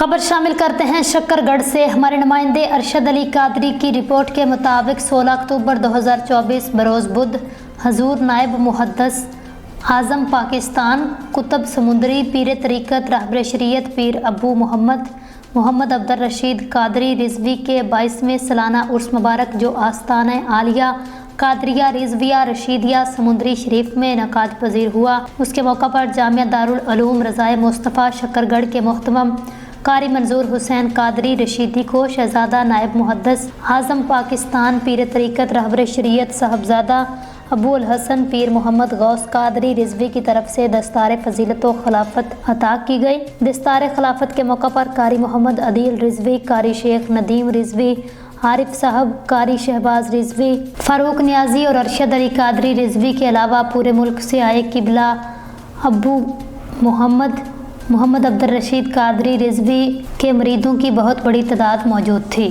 खबर शामिल करते हैं शक्करगढ़ से। हमारे नुमाइंदे अरशद अली कादरी की रिपोर्ट के मुताबिक 16 अक्टूबर 2024 बरोज़ बुध हजूर नायब मुहद्दस आज़म पाकिस्तान कुतुब समुंदरी पीर तरीक़त रहबर शरीयत पीर अबू मोहम्मद अब्दुल रशीद कादरी रिजवी के 22वें सालाना उर्स मुबारक जो आस्ताना आलिया कादरिया रिजविया रशीदिया समुंदरी शरीफ में इनकाद पजीर हुआ, उसके मौका पर जामिया दारुल उलूम रज़ाए मुस्तफ़ा शक्करगढ़ के मोहतरम कारी मंजूर हुसैन कादरी रशीदी को शहजादा नायब मुहद्दस आज़म पाकिस्तान पीर तरीक़त रहबर शरीयत साहबजादा अबू अल हसन पीर मोहम्मद गौस कादरी रिजवी की तरफ से दस्तार फजीलत व खिलाफत अता की गई। दस्तार खिलाफत के मौका पर कारी मोहम्मद अदील रिजवी, कारी शेख नदीम रिजवी, आरिफ साहब, कारी शहबाज रिजवी, फारूक नियाजी और अरशद अली कादरी रिजवी के अलावा पूरे मुल्क से आए किबला अबू मोहम्मद अब्दुल रशीद कादरी रिजवी के मुरीदों की बहुत बड़ी तादाद मौजूद थी।